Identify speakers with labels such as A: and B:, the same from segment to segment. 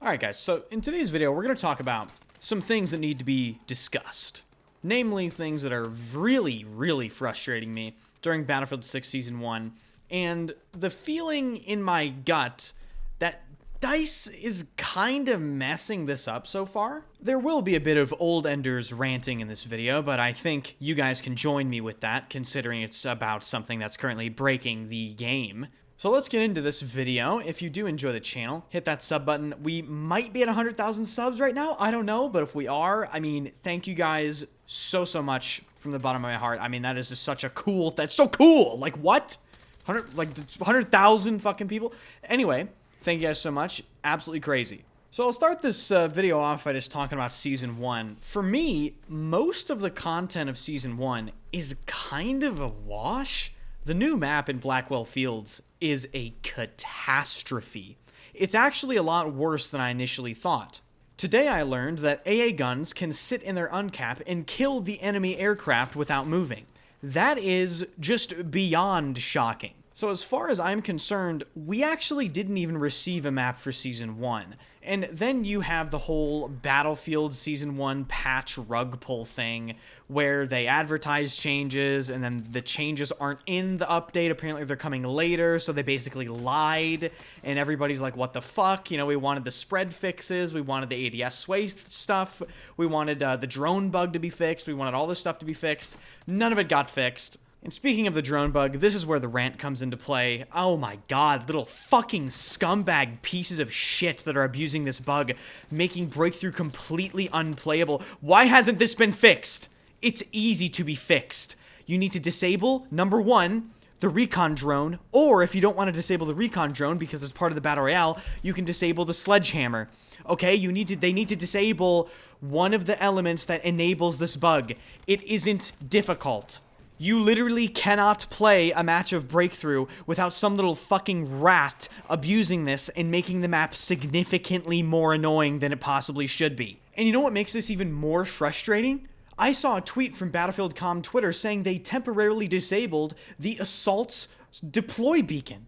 A: Alright guys, so in today's video we're going to talk about some things that need to be discussed. Namely, things that are really frustrating me during Battlefield 6 Season 1, and the feeling in my gut that DICE is kind of messing this up so far. There will be a bit of old Enders ranting in this video, but I think you guys can join me with that, considering it's about something that's currently breaking the game. So let's get into this video. If you do enjoy the channel, hit that sub button. We might be at 100,000 subs right now. I don't know, but if we are, I mean, thank you guys so much from the bottom of my heart. I mean, that is just such a cool, that's so cool. Like, what? 100,000 fucking people? Anyway, thank you guys so much. Absolutely crazy. So I'll start this video off by just talking about Season 1. For me, most of the content of Season 1 is kind of a wash. The new map in Blackwell Fields is a catastrophe. It's actually a lot worse than I initially thought. Today I learned that AA guns can sit in their uncap and kill the enemy aircraft without moving. That is just beyond shocking. So as far as I'm concerned, we actually didn't even receive a map for Season 1. And then you have the whole Battlefield Season 1 patch rug pull thing, where they advertise changes, and then the changes aren't in the update. Apparently they're coming later, so they basically lied, and everybody's like, what the fuck? You know, we wanted the spread fixes, we wanted the ADS sway stuff, we wanted the drone bug to be fixed, we wanted all this stuff to be fixed. None of it got fixed. And speaking of the drone bug, this is where the rant comes into play. Oh my god, little fucking scumbag pieces of shit that are abusing this bug, making Breakthrough completely unplayable. Why hasn't this been fixed? It's easy to be fixed. You need to disable, number one, the recon drone, or if you don't want to disable the recon drone because it's part of the Battle Royale, you can disable the sledgehammer. Okay, they need to disable one of the elements that enables this bug. It isn't difficult. You literally cannot play a match of Breakthrough without some little fucking rat abusing this and making the map significantly more annoying than it possibly should be. And you know what makes this even more frustrating? I saw a tweet from Battlefield.com Twitter saying they temporarily disabled the Assault's deploy beacon.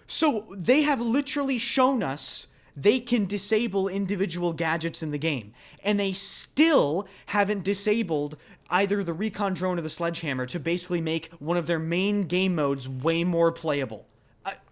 A: So they have literally shown us they can disable individual gadgets in the game, and they still haven't disabled either the recon drone or the sledgehammer to basically make one of their main game modes way more playable.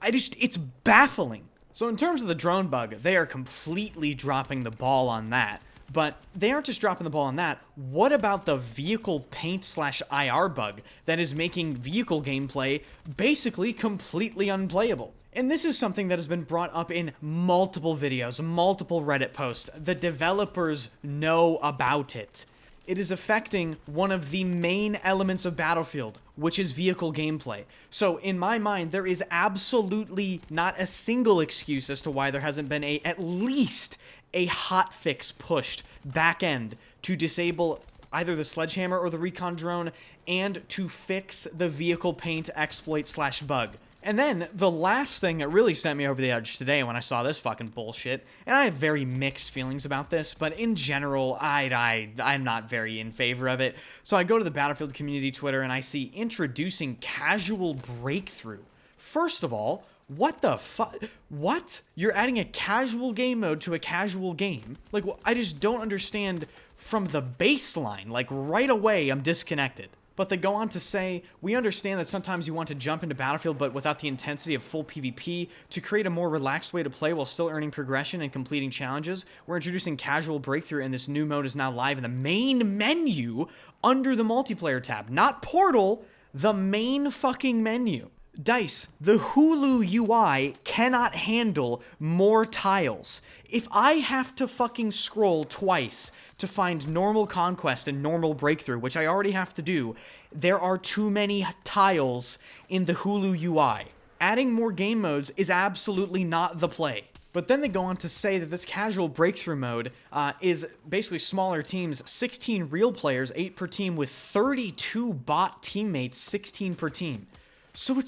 A: It's baffling. So in terms of the drone bug, they are completely dropping the ball on that. But they aren't just dropping the ball on that. What about the vehicle paint / IR bug that is making vehicle gameplay basically completely unplayable? And this is something that has been brought up in multiple videos, multiple Reddit posts. The developers know about it. It is affecting one of the main elements of Battlefield, which is vehicle gameplay. So in my mind, there is absolutely not a single excuse as to why there hasn't been at least a hotfix pushed back end to disable either the sledgehammer or the recon drone and to fix the vehicle paint exploit / bug. And then, the last thing that really sent me over the edge today when I saw this fucking bullshit, and I have very mixed feelings about this, but in general, I'm not very in favor of it. So I go to the Battlefield community Twitter and I see introducing casual breakthrough. First of all, what the fuck? What? You're adding a casual game mode to a casual game? Like, I just don't understand from the baseline. Like, right away, I'm disconnected. But they go on to say, we understand that sometimes you want to jump into Battlefield but without the intensity of full PvP. To create a more relaxed way to play while still earning progression and completing challenges, we're introducing casual breakthrough, and this new mode is now live in the main menu under the multiplayer tab. Not Portal, the main fucking menu. DICE, the Hulu UI cannot handle more tiles. If I have to fucking scroll twice to find normal conquest and normal breakthrough, which I already have to do, there are too many tiles in the Hulu UI. Adding more game modes is absolutely not the play. But then they go on to say that this casual breakthrough mode is basically smaller teams, 16 real players, 8 per team, with 32 bot teammates, 16 per team. So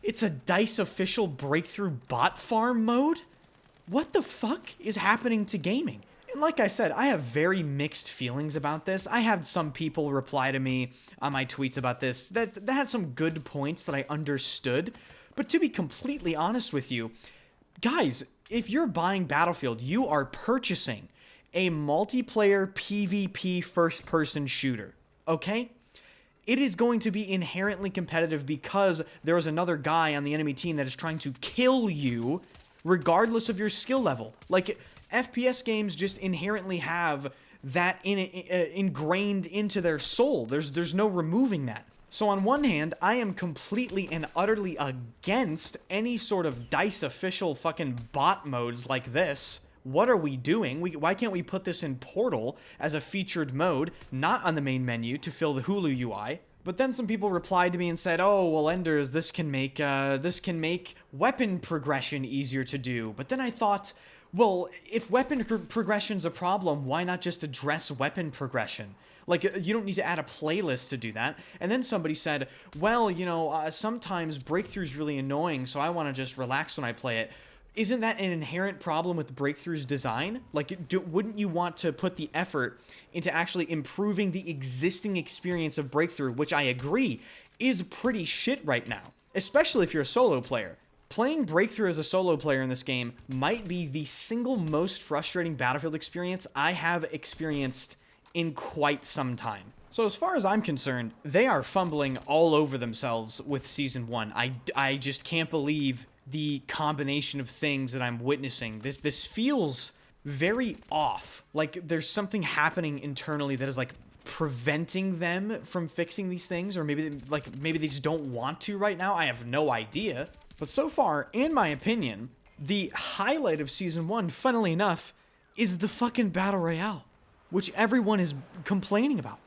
A: it's a DICE official breakthrough bot farm mode? What the fuck is happening to gaming? And like I said, I have very mixed feelings about this. I had some people reply to me on my tweets about this that had some good points that I understood. But to be completely honest with you, guys, if you're buying Battlefield, you are purchasing a multiplayer PvP first-person shooter, okay? It is going to be inherently competitive because there is another guy on the enemy team that is trying to kill you regardless of your skill level. Like, FPS games just inherently have that ingrained into their soul. There's no removing that. So on one hand, I am completely and utterly against any sort of DICE official fucking bot modes like this. What are we doing? Why can't we put this in Portal as a featured mode, not on the main menu to fill the Hulu UI? But then some people replied to me and said, oh, well, Enders, this can make weapon progression easier to do. But then I thought, well, if weapon progression's a problem, why not just address weapon progression? Like, you don't need to add a playlist to do that. And then somebody said, well, you know, sometimes Breakthrough's really annoying, so I want to just relax when I play it. Isn't that an inherent problem with Breakthrough's design? Like, wouldn't you want to put the effort into actually improving the existing experience of Breakthrough, which I agree is pretty shit right now, especially if you're a solo player. Playing Breakthrough as a solo player in this game might be the single most frustrating Battlefield experience I have experienced in quite some time. So as far as I'm concerned, they are fumbling all over themselves with Season 1. I just can't believe the combination of things that I'm witnessing. This feels very off. Like there's something happening internally that is like preventing them from fixing these things, or maybe they just don't want to right now. I have no idea. But so far, in my opinion, the highlight of Season 1, funnily enough, is the fucking Battle Royale, which everyone is complaining about.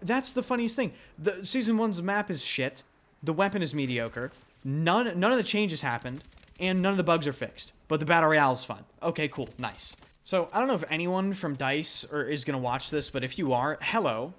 A: That's the funniest thing. The Season 1's map is shit. The weapon is mediocre. None of the changes happened, and none of the bugs are fixed. But the Battle Royale is fun. Okay, cool, nice. So, I don't know if anyone from DICE is going to watch this, but if you are, hello.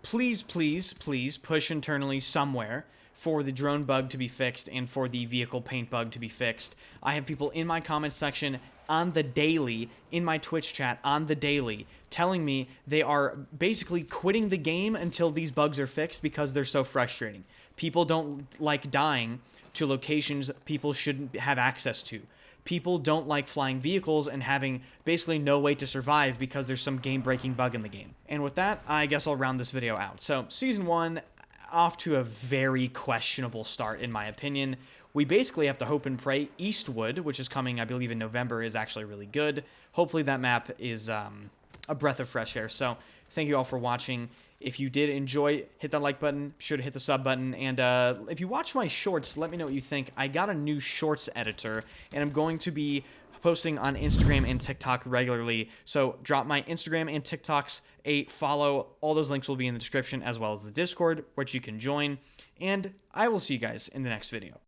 A: Please, please, please push internally somewhere for the drone bug to be fixed and for the vehicle paint bug to be fixed. I have people in my comment section on the daily, in my Twitch chat on the daily, telling me they are basically quitting the game until these bugs are fixed because they're so frustrating. People don't like dying to locations people shouldn't have access to. People don't like flying vehicles and having basically no way to survive because there's some game-breaking bug in the game. And with that, I guess I'll round this video out. So, Season 1, off to a very questionable start, in my opinion. We basically have to hope and pray Eastwood, which is coming, I believe, in November, is actually really good. Hopefully that map is a breath of fresh air. So, thank you all for watching. If you did enjoy, hit that like button, be sure to hit the sub button, and if you watch my shorts, let me know what you think. I got a new shorts editor, and I'm going to be posting on Instagram and TikTok regularly, so drop my Instagram and TikToks a follow. All those links will be in the description, as well as the Discord, which you can join, and I will see you guys in the next video.